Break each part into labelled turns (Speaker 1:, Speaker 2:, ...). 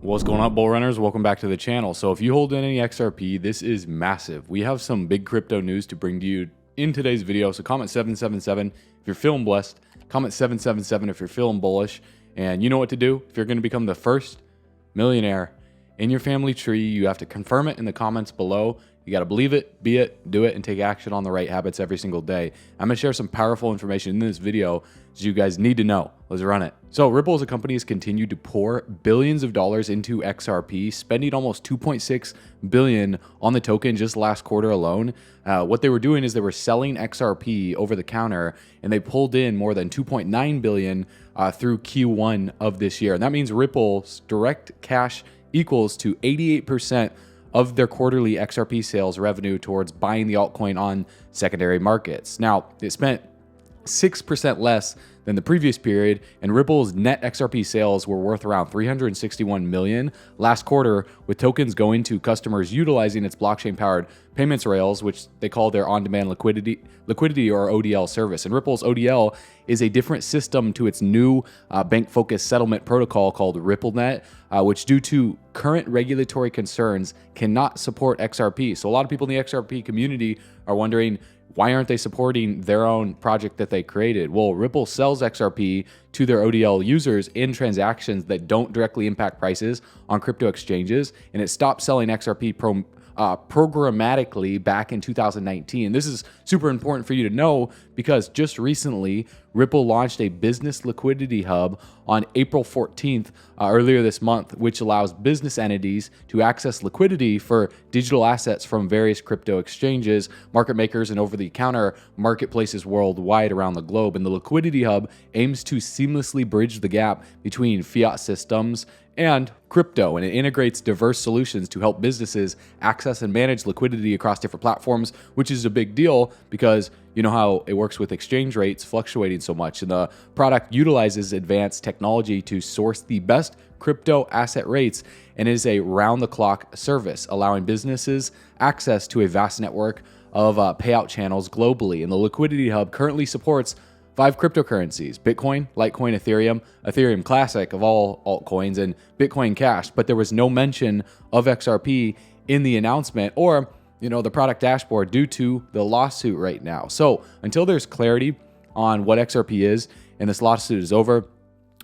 Speaker 1: What's going on, bull runners? Welcome back to the channel. So if you hold any XRP, this is massive. We have some big crypto news to bring to you in today's video. So comment 777 if you're feeling blessed. Comment 777 if you're feeling bullish. And you know what to do. If you're going to become the first millionaire in your family tree, you have to confirm it in the comments below. You got to believe it, be it, do it, and take action on the right habits every single day. I'm going to share some powerful information in this video that you guys need to know. Let's run it. So Ripple as a company has continued to pour billions of dollars into XRP, spending almost 2.6 billion on the token just last quarter alone. What they were doing is they were selling XRP over the counter, and they pulled in more than 2.9 billion through Q1 of this year. And that means Ripple's direct cash equals to 88% of their quarterly XRP sales revenue towards buying the altcoin on secondary markets. Now, they spent 6% less than the previous period, and Ripple's net XRP sales were worth around 361 million last quarter, with tokens going to customers utilizing its blockchain-powered payments rails, which they call their on-demand liquidity or ODL service. And Ripple's ODL is a different system to its new bank-focused settlement protocol called RippleNet, which due to current regulatory concerns cannot support XRP. So a lot of people in the XRP community are wondering, why aren't they supporting their own project that they created? Well, Ripple sells XRP to their ODL users in transactions that don't directly impact prices on crypto exchanges, and it stopped selling XRP programmatically back in 2019. This is super important for you to know because just recently, Ripple launched a business liquidity hub on April 14th, earlier this month, which allows business entities to access liquidity for digital assets from various crypto exchanges, market makers, and over-the-counter marketplaces worldwide around the globe. And the liquidity hub aims to seamlessly bridge the gap between fiat systems and crypto, and it integrates diverse solutions to help businesses access and manage liquidity across different platforms, which is a big deal because you know how it works with exchange rates fluctuating so much. And the product utilizes advanced technology to source the best crypto asset rates and is a round-the-clock service, allowing businesses access to a vast network of payout channels globally. And the Liquidity Hub currently supports 5 cryptocurrencies: Bitcoin, Litecoin, Ethereum Classic of all altcoins, and Bitcoin Cash. But there was no mention of XRP in the announcement or, the product dashboard due to the lawsuit right now. So until there's clarity on what XRP is and this lawsuit is over,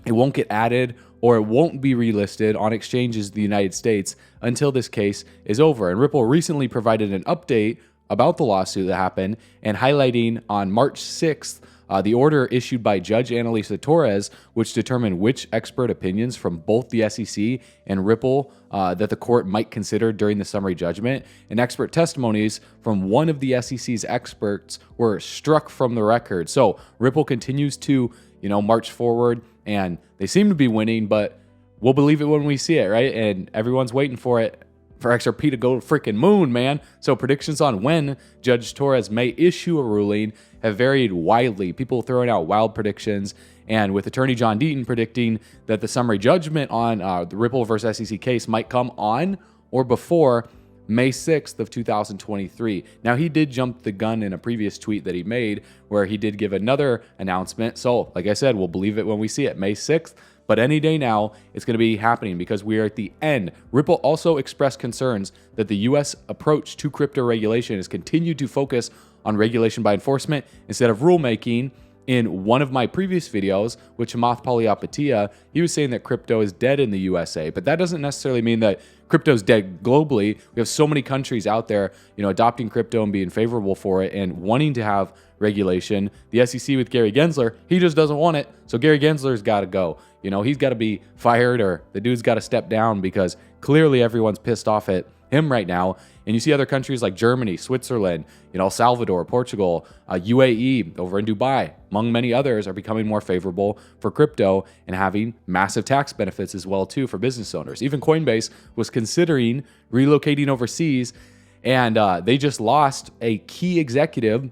Speaker 1: it won't get added or it won't be relisted on exchanges in the United States until this case is over. And Ripple recently provided an update about the lawsuit that happened and highlighting on March 6th, the order issued by Judge Annalisa Torres, which determined which expert opinions from both the SEC and Ripple that the court might consider during the summary judgment. And expert testimonies from one of the SEC's experts were struck from the record. So Ripple continues to, march forward, and they seem to be winning, but we'll believe it when we see it, right? And everyone's waiting for it. For XRP to go to freaking moon, man. So predictions on when Judge Torres may issue a ruling have varied widely. People throwing out wild predictions, and with attorney John Deaton predicting that the summary judgment on the Ripple versus SEC case might come on or before May 6th of 2023. Now, he did jump the gun in a previous tweet that he made where he did give another announcement. So, like I said, we'll believe it when we see it, May 6th. But any day now, it's going to be happening because we are at the end. Ripple also expressed concerns that the U.S. approach to crypto regulation has continued to focus on regulation by enforcement instead of rulemaking. In one of my previous videos with Chamath Palihapitiya, he was saying that crypto is dead in the USA, but that doesn't necessarily mean that crypto is dead globally. We have so many countries out there, adopting crypto and being favorable for it and wanting to have regulation. The SEC with Gary Gensler, he just doesn't want it. So Gary Gensler's got to go. He's got to be fired, or the dude's got to step down because clearly everyone's pissed off at him right now. And you see other countries like Germany, Switzerland, El Salvador, Portugal, UAE, over in Dubai, among many others, are becoming more favorable for crypto and having massive tax benefits as well too for business owners. Even Coinbase was considering relocating overseas, and they just lost a key executive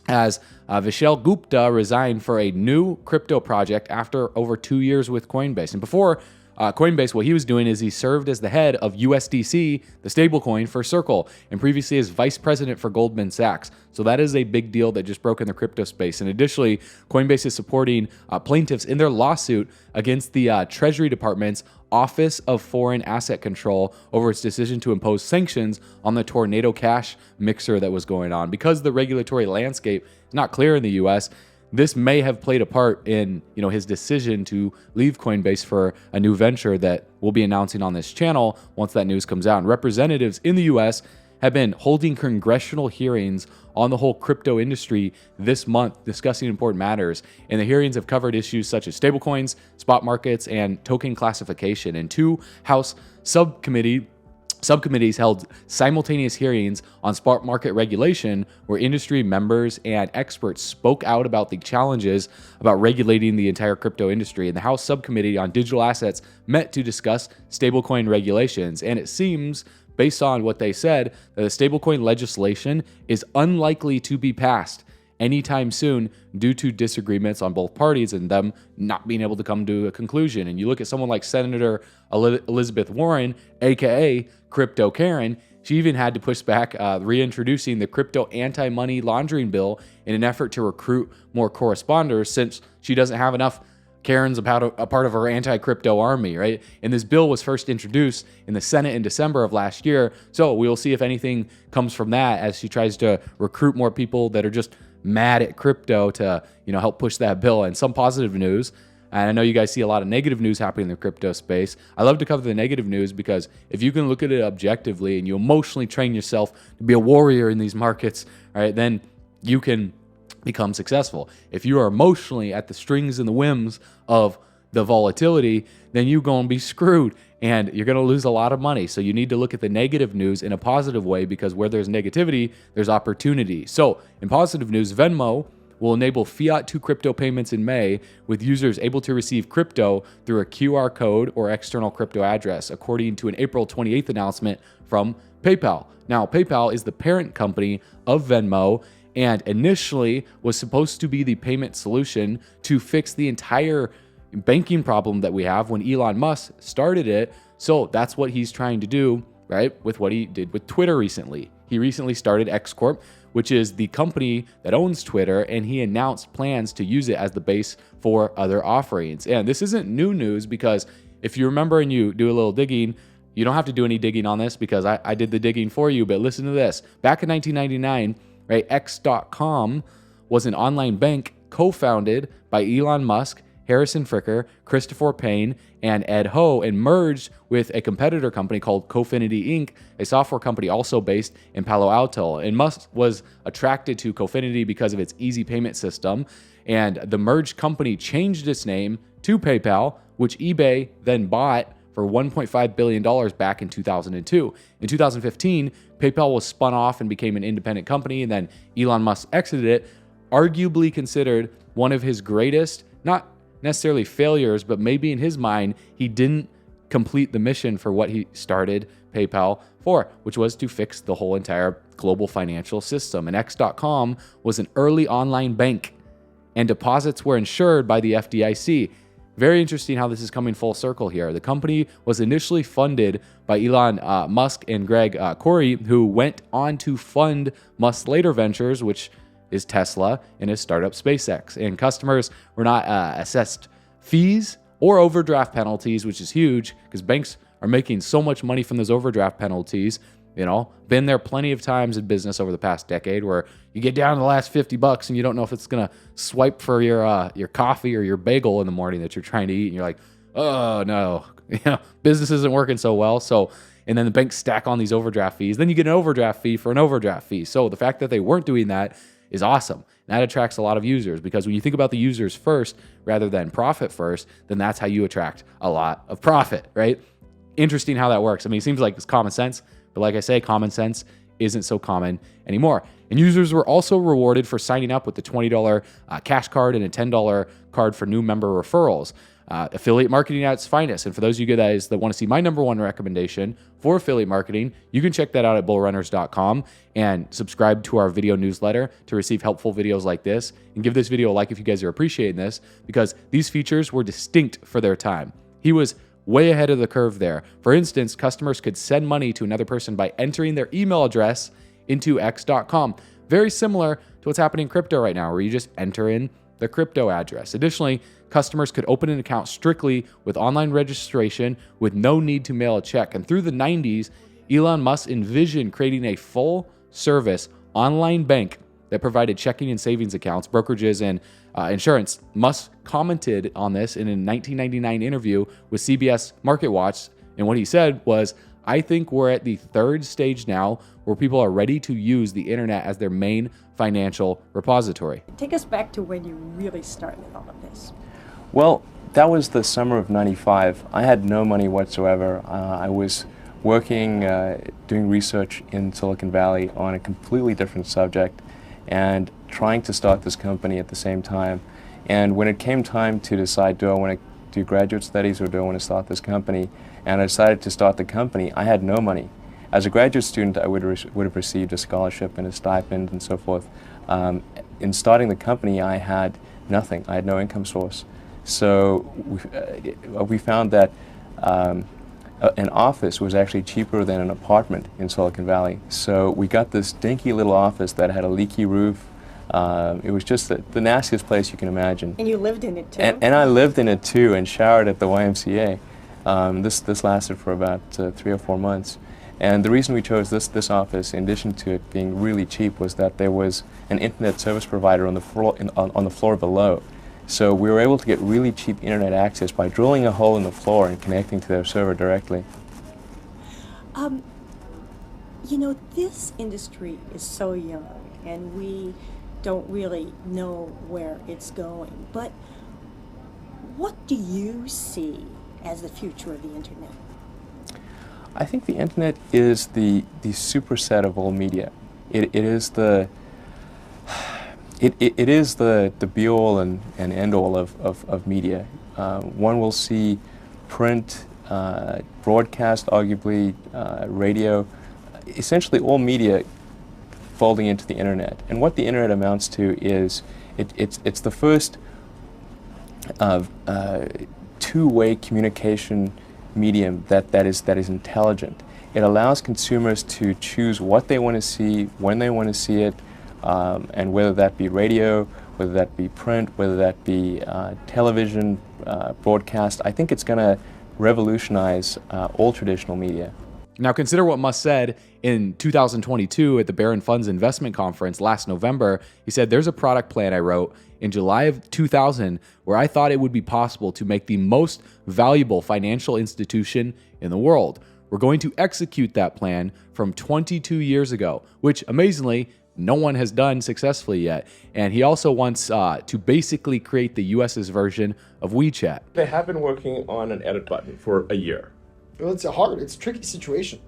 Speaker 1: as Vishal Gupta resigned for a new crypto project after over 2 years with Coinbase. And before Coinbase, what he was doing is he served as the head of USDC, the stablecoin for Circle, and previously as vice president for Goldman Sachs. So that is a big deal that just broke in the crypto space. And additionally, Coinbase is supporting plaintiffs in their lawsuit against the Treasury Department's Office of Foreign Asset Control over its decision to impose sanctions on the Tornado Cash mixer that was going on. Because the regulatory landscape is not clear in the US, this may have played a part in, his decision to leave Coinbase for a new venture that we'll be announcing on this channel once that news comes out. And representatives in the US have been holding congressional hearings on the whole crypto industry this month, discussing important matters. And the hearings have covered issues such as stablecoins, spot markets, and token classification. And two House subcommittees held simultaneous hearings on spot market regulation, where industry members and experts spoke out about the challenges about regulating the entire crypto industry. And the House Subcommittee on Digital Assets met to discuss stablecoin regulations. And it seems, based on what they said, that the stablecoin legislation is unlikely to be passed anytime soon due to disagreements on both parties and them not being able to come to a conclusion. And you look at someone like Senator Elizabeth Warren, aka Crypto Karen, she even had to push back reintroducing the crypto anti-money laundering bill in an effort to recruit more corresponders, since she doesn't have enough Karen's a part of her anti-crypto army, right? And this bill was first introduced in the Senate in December of last year. So we'll see if anything comes from that as she tries to recruit more people that are just mad at crypto to, help push that bill. And some positive news, and I know you guys see a lot of negative news happening in the crypto space. I love to cover the negative news because if you can look at it objectively and you emotionally train yourself to be a warrior in these markets, right, then you can become successful. If you are emotionally at the strings and the whims of the volatility, then you're going to be screwed and you're going to lose a lot of money. So you need to look at the negative news in a positive way, because where there's negativity, there's opportunity. So in positive news, Venmo will enable fiat to crypto payments in May, with users able to receive crypto through a QR code or external crypto address, according to an April 28th announcement from PayPal. Now, PayPal is the parent company of Venmo, and initially was supposed to be the payment solution to fix the entire banking problem that we have when Elon Musk started it. So that's what he's trying to do, right, with what he did with Twitter recently. He recently started X Corp, which is the company that owns Twitter, and he announced plans to use it as the base for other offerings. And this isn't new news, because if you remember and you do a little digging, you don't have to do any digging on this because I did the digging for you, but listen to this. Back in 1999, right, X.com was an online bank co-founded by Elon Musk, Harrison Fricker, Christopher Payne, and Ed Ho, and merged with a competitor company called Cofinity Inc., a software company also based in Palo Alto. And Musk was attracted to Cofinity because of its easy payment system, and the merged company changed its name to PayPal, which eBay then bought for $1.5 billion back in 2002. In 2015, PayPal was spun off and became an independent company, and then Elon Musk exited it, arguably considered one of his greatest, not necessarily failures, but maybe in his mind, he didn't complete the mission for what he started PayPal for, which was to fix the whole entire global financial system. And X.com was an early online bank, and deposits were insured by the FDIC. Very interesting how this is coming full circle here. The company was initially funded by Elon Musk and Greg Corey, who went on to fund Musk's later ventures, which is Tesla and his startup SpaceX. And customers were not assessed fees or overdraft penalties, which is huge because banks are making so much money from those overdraft penalties. Been there plenty of times in business over the past decade where you get down to the last $50 and you don't know if it's gonna swipe for your coffee or your bagel in the morning that you're trying to eat, and you're like, oh no, business isn't working so well. So, and then the banks stack on these overdraft fees. Then you get an overdraft fee for an overdraft fee. So the fact that they weren't doing that is awesome. That attracts a lot of users, because when you think about the users first rather than profit first, then that's how you attract a lot of profit, right? Interesting how that works. I mean, it seems like it's common sense, but like I say, common sense isn't so common anymore. And users were also rewarded for signing up with the $20 cash card and a $10 card for new member referrals. Affiliate marketing at its finest. And for those of you guys that want to see my number one recommendation for affiliate marketing, you can check that out at bullrunners.com and subscribe to our video newsletter to receive helpful videos like this. And give this video a like if you guys are appreciating this, because these features were distinct for their time. He was way ahead of the curve there. For instance, customers could send money to another person by entering their email address into x.com. Very similar to what's happening in crypto right now, where you just enter in the crypto address. Additionally, customers could open an account strictly with online registration with no need to mail a check. And through the 90s, Elon Musk envisioned creating a full service online bank that provided checking and savings accounts, brokerages, and insurance. Musk commented on this in a 1999 interview with CBS Market Watch. And what he said was, I think we're at the third stage now where people are ready to use the internet as their main financial repository.
Speaker 2: Take us back to when you really started all of this.
Speaker 3: Well, that was the summer of '95. I had no money whatsoever. I was working, doing research in Silicon Valley on a completely different subject and trying to start this company at the same time. And when it came time to decide, do I want to do graduate studies or do I want to start this company? And I decided to start the company. I had no money. As a graduate student, I would have received a scholarship and a stipend and so forth. In starting the company, I had nothing. I had no income source. So we found that an office was actually cheaper than an apartment in Silicon Valley. So we got this dinky little office that had a leaky roof. It was just the nastiest place you can imagine.
Speaker 2: And you lived in it too?
Speaker 3: And I lived in it too and showered at the YMCA. This lasted for about 3 or 4 months. And the reason we chose this office, in addition to it being really cheap, was that there was an internet service provider on the floor below. So we were able to get really cheap internet access by drilling a hole in the floor and connecting to their server directly.
Speaker 2: You know, this industry is so young, and we don't really know where it's going. But what do you see as the future of the internet?
Speaker 3: I think the internet is the superset of all media. It is the be-all and end-all of media. One will see print, broadcast, arguably radio, essentially all media folding into the internet. And what the internet amounts to is it's the first two-way communication medium that is intelligent. It allows consumers to choose what they want to see, when they want to see it, and whether that be radio, whether that be print, whether that be television, broadcast. I think it's going to revolutionize all traditional media.
Speaker 1: Now consider what Musk said in 2022 at the Barron Funds Investment Conference last November. He said, there's a product plan I wrote in July of 2000 where I thought it would be possible to make the most valuable financial institution in the world. We're going to execute that plan from 22 years ago, which amazingly, no one has done successfully yet. And he also wants to basically create the US's version of WeChat.
Speaker 4: They have been working on an edit button for a year.
Speaker 5: Well, it's a tricky situation.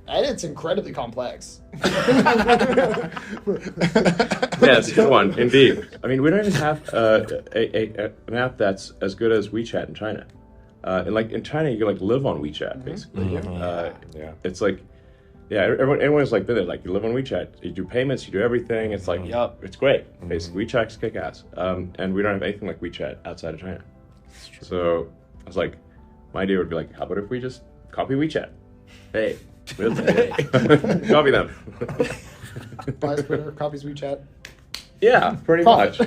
Speaker 5: And it's incredibly complex.
Speaker 4: Yes, good one, indeed. I mean, we don't even have an app that's as good as WeChat in China. And like in China, you can like live on WeChat, basically. Yeah. It's like, yeah, everyone's like, like you live on WeChat, you do payments, you do everything. It's like, yeah, it's great. Basically, WeChat's kick ass. And we don't have anything like WeChat outside of China. So I was like, my idea would be like, how about if we just copy WeChat? Hey, copy them.
Speaker 5: Buys Twitter, copies WeChat.
Speaker 4: Yeah, pretty much.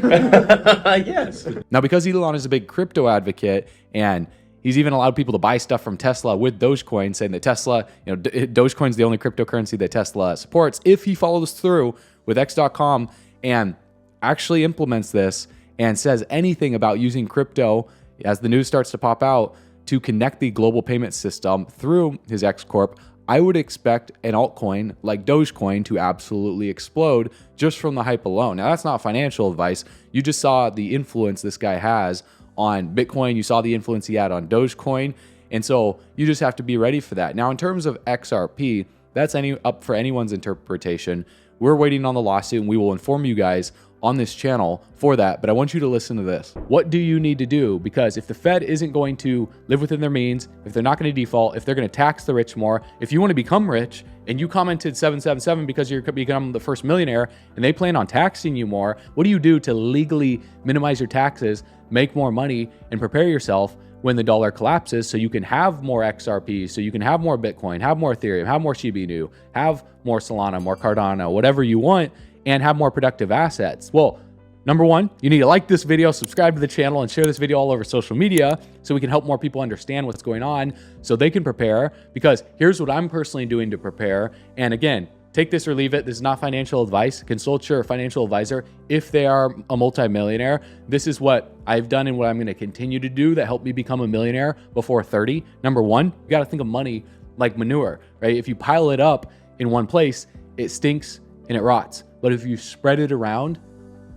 Speaker 4: Yes.
Speaker 1: Now, because Elon is a big crypto advocate and he's even allowed people to buy stuff from Tesla with Dogecoin, saying that Tesla, Dogecoin's the only cryptocurrency that Tesla supports. If he follows through with X.com and actually implements this and says anything about using crypto as the news starts to pop out to connect the global payment system through his X Corp, I would expect an altcoin like Dogecoin to absolutely explode just from the hype alone. Now, that's not financial advice. You just saw the influence this guy has on Bitcoin. You saw the influence he had on Dogecoin. And so you just have to be ready for that. Now, in terms of XRP, that's up for anyone's interpretation. We're waiting on the lawsuit and we will inform you guys on this channel for that, but I want you to listen to this. What do you need to do? Because if the Fed isn't going to live within their means, if they're not going to default, if they're going to tax the rich more, if you want to become rich and you commented 777 because you're become the first millionaire and they plan on taxing you more, what do you do to legally minimize your taxes, make more money, and prepare yourself when the dollar collapses, so you can have more XRP, so you can have more Bitcoin, have more Ethereum, have more Shiba Inu, have more Solana, more Cardano, whatever you want, and have more productive assets. Well, number one, you need to like this video, subscribe to the channel, and share this video all over social media so we can help more people understand what's going on so they can prepare, because here's what I'm personally doing to prepare. And again, take this or leave it. This is not financial advice. Consult your financial advisor if they are a multimillionaire. This is what I've done and what I'm going to continue to do that helped me become a millionaire before 30. Number one, you got to think of money like manure, right? If you pile it up in one place, it stinks and it rots. But if you spread it around,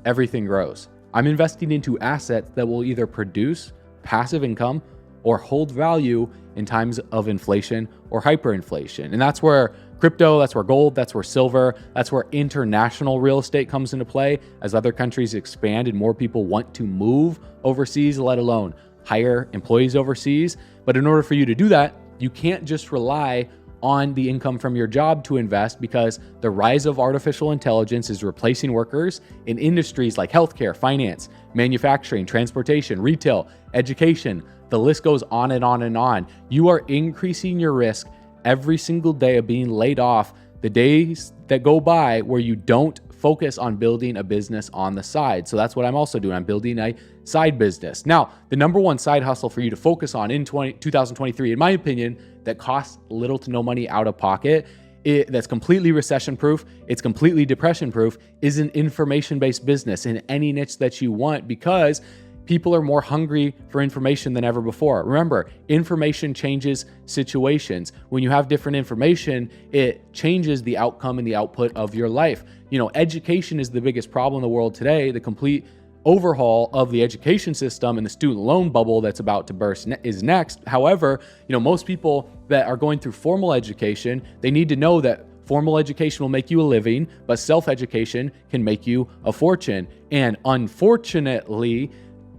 Speaker 1: everything grows. I'm investing into assets that will either produce passive income or hold value in times of inflation or hyperinflation. And that's where crypto, that's where gold, that's where silver, that's where international real estate comes into play as other countries expand and more people want to move overseas, let alone hire employees overseas. But in order for you to do that, you can't just rely on the income from your job to invest, because the rise of artificial intelligence is replacing workers in industries like healthcare, finance, manufacturing, transportation, retail, education. The list goes on and on and on. You are increasing your risk every single day of being laid off. The days that go by where you don't focus on building a business on the side. So that's what I'm also doing. I'm building a side business. Now, the number one side hustle for you to focus on in 2023, in my opinion, that costs little to no money out of pocket, that's completely recession proof, it's completely depression proof, is an information-based business in any niche that you want, because people are more hungry for information than ever before. Remember, information changes situations. When you have different information, it changes the outcome and the output of your life. You know, education is the biggest problem in the world today. The complete overhaul of the education system and the student loan bubble that's about to burst is next. However, you know, most people that are going through formal education, they need to know that formal education will make you a living, but self-education can make you a fortune. And unfortunately,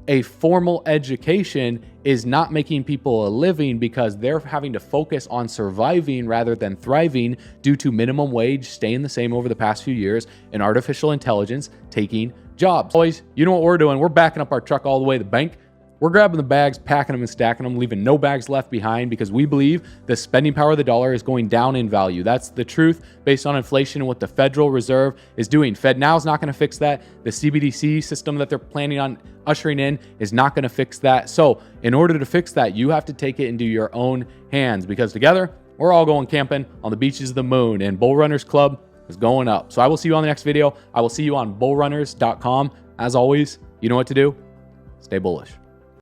Speaker 1: a formal education is not making people a living, because they're having to focus on surviving rather than thriving due to minimum wage staying the same over the past few years and artificial intelligence taking jobs. Boys, you know what we're doing. We're backing up our truck all the way to the bank. We're grabbing the bags, packing them and stacking them, leaving no bags left behind, because we believe the spending power of the dollar is going down in value. That's the truth based on inflation and what the Federal Reserve is doing. Fed now is not going to fix that. The CBDC system that they're planning on ushering in is not going to fix that. So in order to fix that, you have to take it into your own hands, because together we're all going camping on the beaches of the moon, and Bull Runners Club is going up. So I will see you on the next video. I will see you on bullrunners.com. As always, you know what to do. Stay bullish.